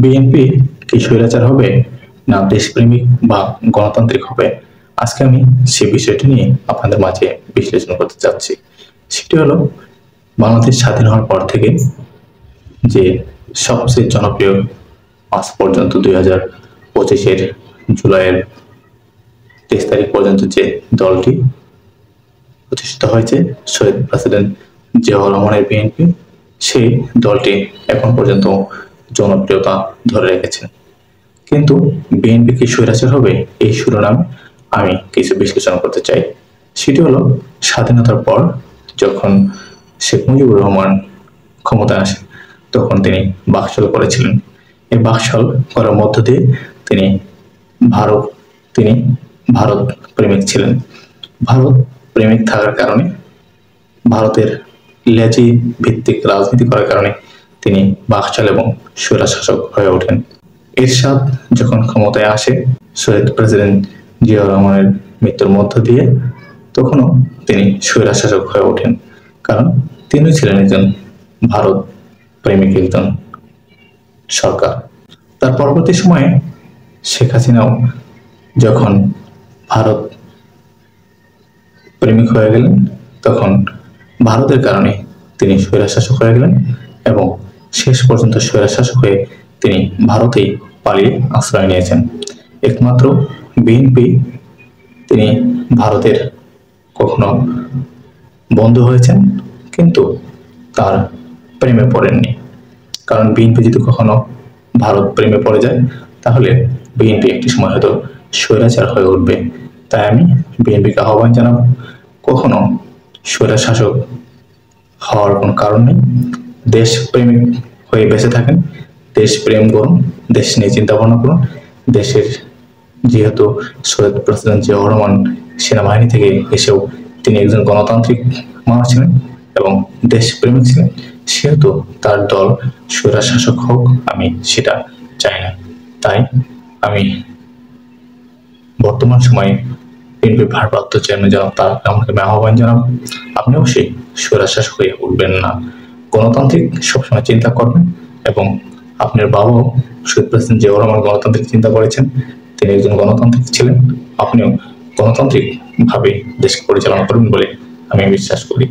BNP কি স্বৈরাচার হবে না দেশপ্রেমিক বা গণতান্ত্রিক হবে? আজকে আমি সেই বিষয়টি নিয়ে আপনাদের মাঝে বিশ্লেষণ করতে চাচ্ছি। সেটি হলো, বাংলাদেশ স্বাধীন হওয়ার পর থেকে যে সবচেয়ে জনপ্রিয় আজ পর্যন্ত 2025-এর জুলাইয়ের 23 তারিখ পর্যন্ত যে দলটি প্রতিষ্ঠিত হয়েছে, শহীদ প্রেসিডেন্ট জিয়াউর রহমানের বিএনপি, সেই দলটি এখন পর্যন্ত জনপ্রিয়তা ধরে রেখেছেন। কিন্তু বিএনপি কি স্বৈরাচার হবে, এই শিরোনামে আমি কিছু বিশ্লেষণ করতে চাই। সেটি হলো, স্বাধীনতার পর যখন শেখ মুজিবুর রহমান ক্ষমতায় আসেন, তখন তিনি বাকশাল করেছিলেন। এই বাকশাল করার মধ্য দিয়ে তিনি ভারত প্রেমিক ছিলেন। ভারত প্রেমিক থাকার কারণে, ভারতের লেজি ভিত্তিক রাজনীতি করার কারণে তিনি বাকশাল এবং স্বৈরশাসক হয়ে ওঠেন। এরশাদ যখন ক্ষমতায় আসে শহীদ প্রেসিডেন্ট জিয়াউর রহমানের মৃত্যুর মধ্য দিয়ে, তখনও তিনি স্বৈরশাসক হয়ে ওঠেন, কারণ তিনি ছিলেন একজন ভারত প্রেমিক একজন সরকার। তার পরবর্তী সময়ে শেখ হাসিনাও যখন ভারত প্রেমিক হয়ে গেলেন, তখন ভারতের কারণে তিনি স্বৈরশাসক হয়ে গেলেন এবং শেষ পর্যন্ত স্বৈরশাসক হয়ে তিনি ভারতেই পালিয়ে আশ্রয় নিয়েছেন। একমাত্র বিএনপি, তিনি ভারতের কখনো বন্ধু হয়েছেন কিন্তু তার প্রেমে পড়েননি, কারণ বিএনপি যদি কখনো ভারত প্রেমে পড়ে যায়, তাহলে বিএনপি একটি সময় হয়তো স্বৈরাচার হয়ে উঠবে। তাই আমি বিএনপিকে আহ্বান জানাবো, কখনো স্বৈরশাসক হওয়ার কোনো কারণ নেই। দেশপ্রেমিক হয়ে বেঁচে থাকেন, দেশ প্রেম করুন, দেশ নিয়ে চিন্তা ভাবনা করুন। দেশের, যেহেতু শহীদ প্রেসিডেন্ট জিয়াউর রহমান সেনাবাহিনী থেকে এসেও তিনি একজন গণতান্ত্রিক মানুষ ছিলেন এবং দেশপ্রেমিক ছিলেন, সেহেতু তার দল স্বৈরশাসক হোক, আমি সেটা চাই না। তাই আমি বর্তমান সময়ে বিএনপির ভারপ্রাপ্ত চেয়ারম্যান জনাব তারেক রহমানকে আহ্বান জানাবো, আপনি অবশ্যই স্বৈরশাসক হয়ে উঠবেন না, গণতান্ত্রিক সবসময় চিন্তা করবেন। এবং আপনার বাবাও শহীদ প্রেসিডেন্ট জিয়াউর রহমান গণতান্ত্রিক চিন্তা করেছেন, তিনি একজন গণতান্ত্রিক ছিলেন, আপনিও গণতান্ত্রিক ভাবে দেশকে পরিচালনা করবেন বলে আমি বিশ্বাস করি।